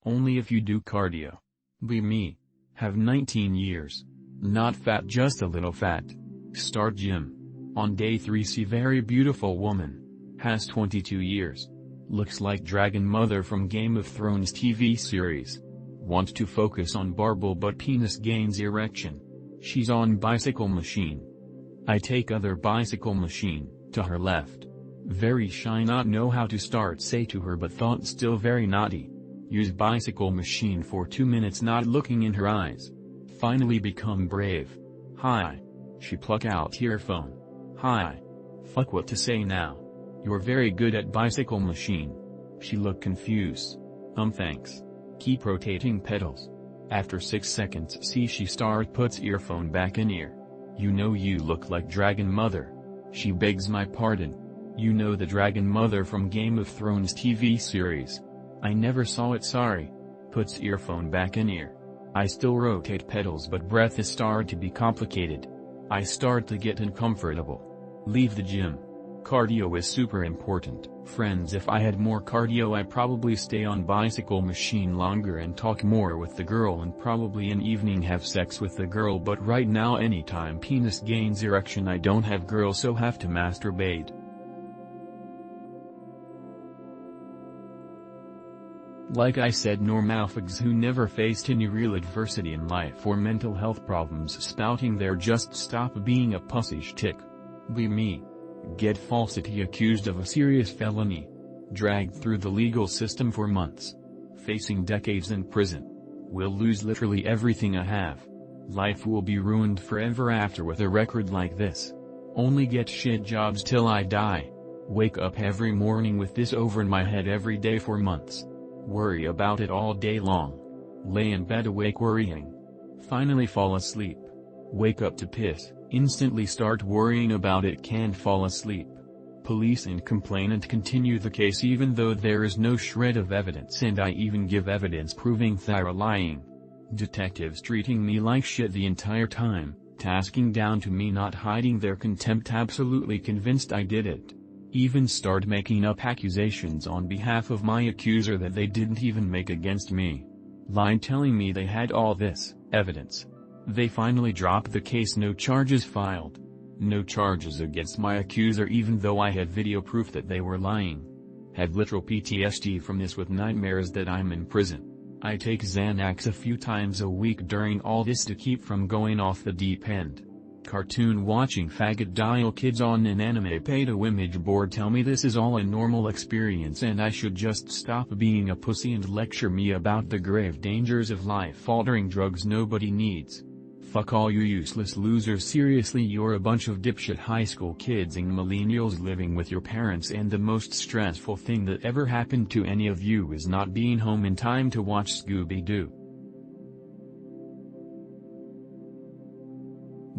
Only if you do cardio. Be me. Have 19 years. Not fat, just a little fat. Start gym. On day 3 see very beautiful woman. Has 22 years. Looks like Dragon Mother from Game of Thrones TV series. Want to focus on barbell but penis gains erection. She's on bicycle machine. I take other bicycle machine, to her left. Very shy, not know how to start, say to her but thought still very naughty. Use bicycle machine for 2 minutes, not looking in her eyes. Finally become brave. Hi. She pluck out earphone. Hi. Fuck, what to say now? You're very good at bicycle machine. She look confused. Thanks. Keep rotating pedals. After 6 seconds see she start puts earphone back in ear. You know you look like Dragon Mother. She begs my pardon. You know the Dragon Mother from Game of Thrones TV series. I never saw it, sorry. Puts earphone back in ear. I still rotate pedals but breath is start to be complicated. I start to get uncomfortable. Leave the gym. Cardio is super important. Friends, if I had more cardio I probably stay on bicycle machine longer and talk more with the girl and probably in evening have sex with the girl, but right now anytime penis gains erection I don't have girl, so have to masturbate. Like I said, normalfags who never faced any real adversity in life or mental health problems spouting there, just stop being a pussy shtick. Be me. Get falsity accused of a serious felony. Dragged through the legal system for months. Facing decades in prison. Will lose literally everything I have. Life will be ruined forever after with a record like this. Only get shit jobs till I die. Wake up every morning with this over in my head every day for months. Worry about it all day long. Lay in bed awake worrying. Finally fall asleep. Wake up to piss, instantly start worrying about it, can't fall asleep. Police and complainant continue the case even though there is no shred of evidence, and I even give evidence proving they're lying. Detectives treating me like shit the entire time, tasking down to me not hiding their contempt, absolutely convinced I did it. Even start making up accusations on behalf of my accuser that they didn't even make against me. Lied telling me they had all this evidence. They finally dropped the case, no charges filed. No charges against my accuser even though I had video proof that they were lying. Had literal PTSD from this with nightmares that I'm in prison. I take Xanax a few times a week during all this to keep from going off the deep end. Cartoon watching faggot dial kids on an anime pay-to image board tell me this is all a normal experience and I should just stop being a pussy and lecture me about the grave dangers of life-altering drugs nobody needs. Fuck all you useless losers, seriously, you're a bunch of dipshit high school kids and millennials living with your parents, and the most stressful thing that ever happened to any of you is not being home in time to watch Scooby-Doo.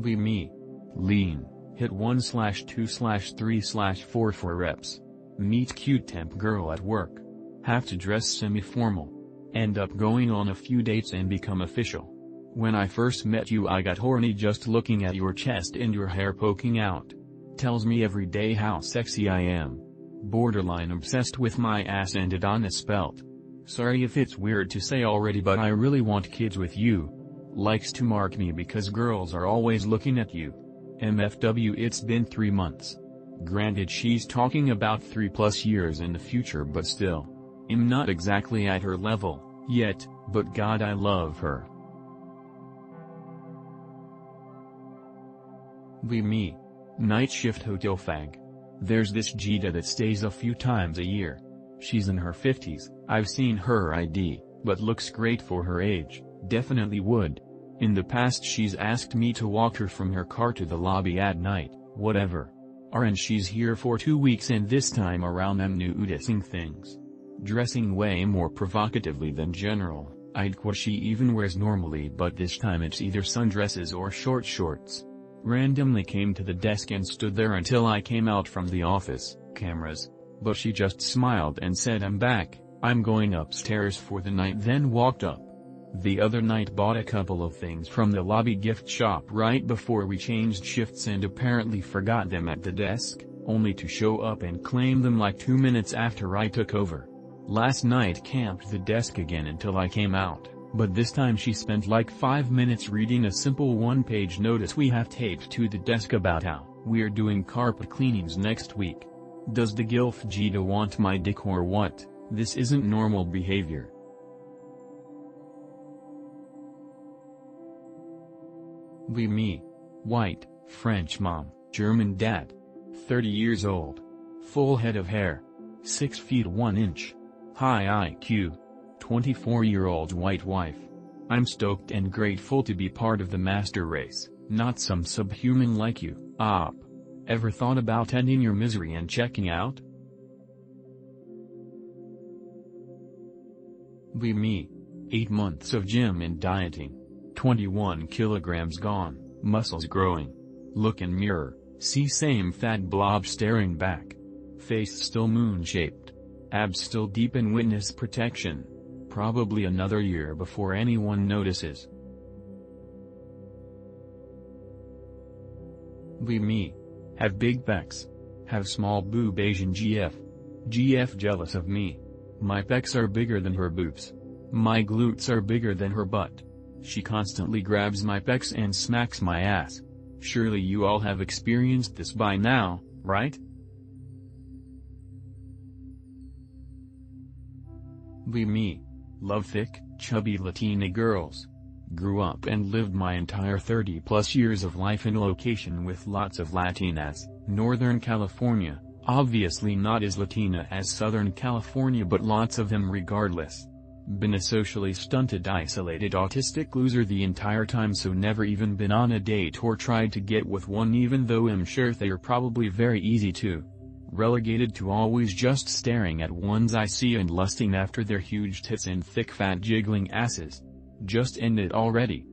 Be me. Lean, hit 1/2/3/4 for reps. Meet cute temp girl at work. Have to dress semi-formal. End up going on a few dates and become official. When I first met you I got horny just looking at your chest and your hair poking out. Tells me every day how sexy I am. Borderline obsessed with my ass and Adonis belt. Sorry if it's weird to say already, but I really want kids with you. Likes to mark me because girls are always looking at you. MFW, it's been 3 months. Granted she's talking about 3+ years in the future, but still. I'm not exactly at her level, yet, but God I love her. Be me. Night shift hotel fag. There's this Jita that stays a few times a year. She's in her 50s, I've seen her ID, but looks great for her age, definitely would. In the past she's asked me to walk her from her car to the lobby at night, whatever. And she's here for 2 weeks and this time around I'm noticing things. Dressing way more provocatively than general, what she even wears normally, but this time it's either sundresses or short shorts. Randomly came to the desk and stood there until I came out from the office, cameras. But she just smiled and said I'm back, I'm going upstairs for the night, then walked up. The other night bought a couple of things from the lobby gift shop right before we changed shifts and apparently forgot them at the desk, only to show up and claim them like 2 minutes after I took over. Last night camped the desk again until I came out, but this time she spent like 5 minutes reading a simple one-page notice we have taped to the desk about how we're doing carpet cleanings next week. Does the Gilf Gita want my dick or what? This isn't normal behavior. Me. White, French mom, German dad. 30 years old. Full head of hair. 6 feet 1 inch. High IQ. 24-year-old white wife. I'm stoked and grateful to be part of the master race, not some subhuman like you, op. Ever thought about ending your misery and checking out? Me. 8 months of gym and dieting. 21 kilograms gone, muscles growing. Look in mirror, see same fat blob staring back. Face still moon-shaped. Abs still deep in witness protection. Probably another year before anyone notices. Me. Have big pecs. Have small boob Asian GF. GF jealous of me. My pecs are bigger than her boobs. My glutes are bigger than her butt. She constantly grabs my pecs and smacks my ass. Surely you all have experienced this by now, right? Me. Love thick, chubby Latina girls. Grew up and lived my entire 30+ years of life in a location with lots of Latinas, Northern California, obviously not as Latina as Southern California but lots of them regardless. Been a socially stunted isolated autistic loser the entire time, so never even been on a date or tried to get with one, even though I'm sure they're probably very easy to. Relegated to always just staring at ones I see and lusting after their huge tits and thick fat jiggling asses. Just end it already.